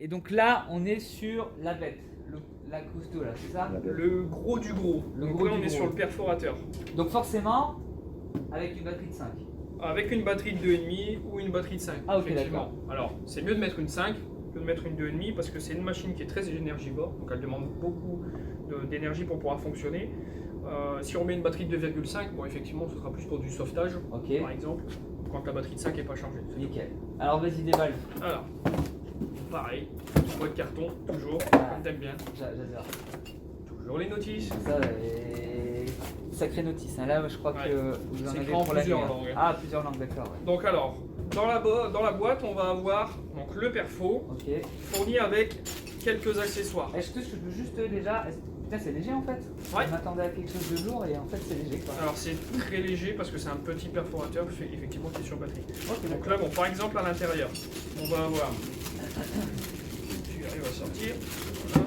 Et donc là, on est sur la bête, la costaud là, c'est ça? Le gros du gros. Le Donc gros là, du on est gros. sur le perforateur. Donc forcément, avec une batterie de 5. Avec une batterie de 2,5 ou une batterie de 5. Ah, ok, effectivement. Alors, c'est mieux de mettre une 5 que de mettre une 2,5 parce que c'est une machine qui est très énergivore, donc elle demande beaucoup d'énergie pour pouvoir fonctionner. Si on met une batterie de 2,5, bon, effectivement, ce sera plus pour du sauvetage, Ok. par exemple, quand la batterie de 5 n'est pas chargée. Nickel. Alors vas-y, déballe. Alors, pareil, boîte de carton, toujours, Ah. comme t'aimes bien. J'adore. Toujours les notices. Ça, sacrée notice. Hein. Là, je crois Ouais. que vous en C'est avez écrit en pour la plusieurs nuit, hein. langues. Ah, plusieurs langues, d'accord. Ouais. Donc alors, dans la boîte, on va avoir donc, le perfo Ok. fourni avec quelques accessoires. Est-ce que je peux juste déjà. Putain, c'est léger en fait. Ouais. Je m'attendais à quelque chose de lourd et en fait, c'est léger quoi. Alors c'est très léger parce que c'est un petit perforateur effectivement qui est sur batterie. Ok, Donc là, bon, par exemple à l'intérieur, on va avoir, tu arrives à sortir, voilà.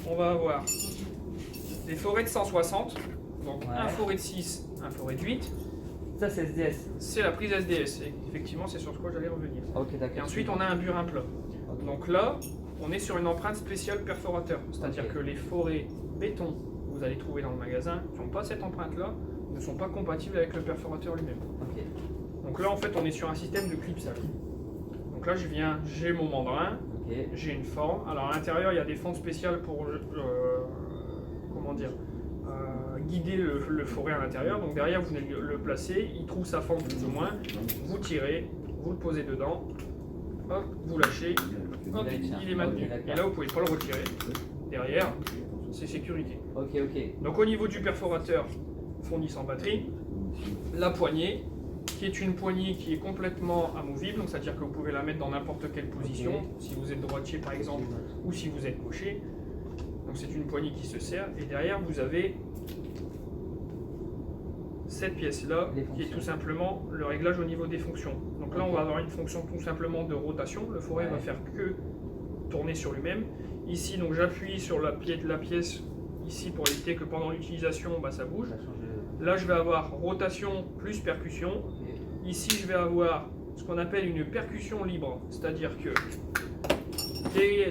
On va avoir des forêts de 160, donc Ouais. un forêt de 6, un forêt de 8. Ça, c'est SDS. C'est la prise SDS, et effectivement c'est sur ce quoi j'allais revenir. Ok, d'accord. Et ensuite on a un burin plat. Ok. Donc là, on est sur une empreinte spéciale perforateur, c'est-à-dire Ok. que les forêts béton que vous allez trouver dans le magasin qui n'ont pas cette empreinte-là ne sont pas compatibles avec le perforateur lui-même. Ok. Donc là, en fait, on est sur un système de clipsage. Donc là, j'ai mon mandrin, Ok. j'ai une forme. Alors à l'intérieur, il y a des fentes spéciales pour comment dire, guider le forêt à l'intérieur. Donc derrière, vous venez le placer, il trouve sa forme plus ou moins. Vous tirez, vous le posez dedans, hop, vous lâchez, hop, il est maintenu. Ok, d'accord. Et là, vous pouvez pas le retirer. Derrière, c'est sécurité. Ok, ok. Donc au niveau du perforateur fourni sans batterie, la poignée, qui est une poignée qui est complètement amovible, donc c'est-à-dire que vous pouvez la mettre dans n'importe quelle position, Ok. si vous êtes droitier par exemple, ou si vous êtes gaucher. Donc c'est une poignée qui se serre, et derrière vous avez cette pièce-là, Les qui est fonctions. tout simplement le réglage au niveau des fonctions. Donc là on va avoir une fonction tout simplement de rotation, le forêt Ouais. va faire que tourner sur lui-même. Ici donc j'appuie sur la pièce ici pour éviter que pendant l'utilisation bah, ça bouge. Ça change de- Là, je vais avoir rotation plus percussion. Ok. Ici, je vais avoir ce qu'on appelle une percussion libre. C'est-à-dire que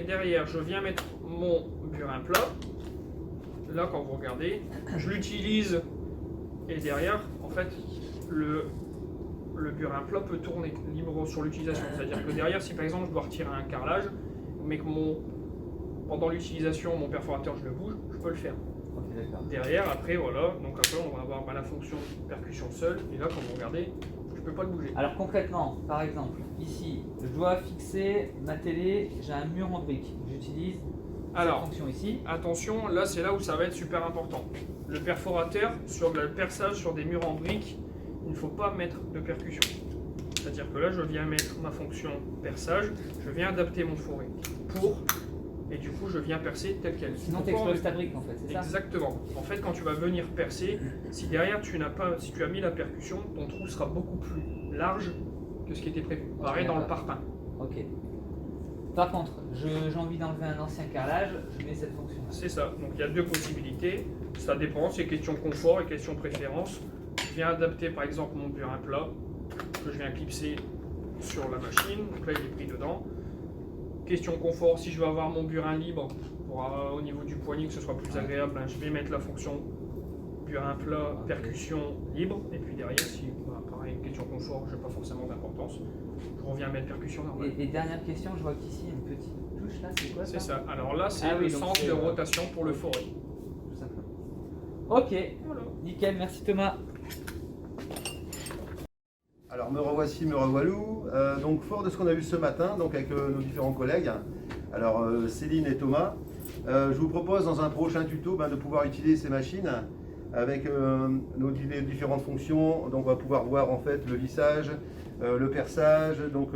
derrière, je viens mettre mon burin plat. Là, quand vous regardez, je l'utilise. Et derrière, en fait, le burin plat peut tourner libre sur l'utilisation. C'est-à-dire que derrière, si par exemple, je dois retirer un carrelage, mais que pendant l'utilisation, mon perforateur, je le bouge, je peux le faire. Ok, d'accord. Derrière, après, voilà, donc après on va avoir la fonction percussion seule, et là quand vous regardez, je peux pas le bouger. Alors concrètement, par exemple, ici, je dois fixer ma télé, j'ai un mur en brique. J'utilise cette Alors, fonction ici. attention, là c'est là où ça va être super important. Le perforateur, sur le perçage sur des murs en briques, il ne faut pas mettre de percussion. C'est-à-dire que là je viens mettre ma fonction perçage, je viens adapter mon forêt pour, et du coup je viens percer tel quel. Sinon, tu Pourquoi on exploses ta brique en fait, c'est ça? Exactement. En fait, quand tu vas venir percer, si derrière si tu as mis la percussion, ton trou sera beaucoup plus large que ce qui était prévu. Pareil dans le parpaing. Ok. Par contre, j'ai envie d'enlever un ancien carrelage, je mets cette fonction. C'est ça. Donc il y a deux possibilités. Ça dépend, c'est question confort et question préférence. Je viens adapter par exemple mon burin plat que je viens clipser sur la machine. Donc là il est pris dedans. Question confort, si je veux avoir mon burin libre pour au niveau du poignet que ce soit plus agréable, ben, je vais mettre la fonction burin plat, percussion libre. Et puis derrière, si pareil, question confort, je n'ai pas forcément d'importance, je reviens mettre percussion normale. Et dernière question, je vois qu'ici il y a une petite touche là, c'est quoi ça? C'est ça. Alors là, c'est Ah oui, le donc sens c'est, de rotation pour le forêt. Tout simplement. Ok, Voilà. nickel, merci Thomas. Alors me revoici, me revoilou. Donc fort de ce qu'on a vu ce matin, donc avec nos différents collègues, alors Céline et Thomas, je vous propose dans un prochain tuto de pouvoir utiliser ces machines avec nos différentes fonctions. Donc on va pouvoir voir en fait le vissage, le perçage, donc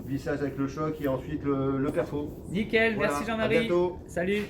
vissage avec le choc et ensuite le perfo. Nickel, Voilà, merci à Jean-Marie. bientôt. Salut.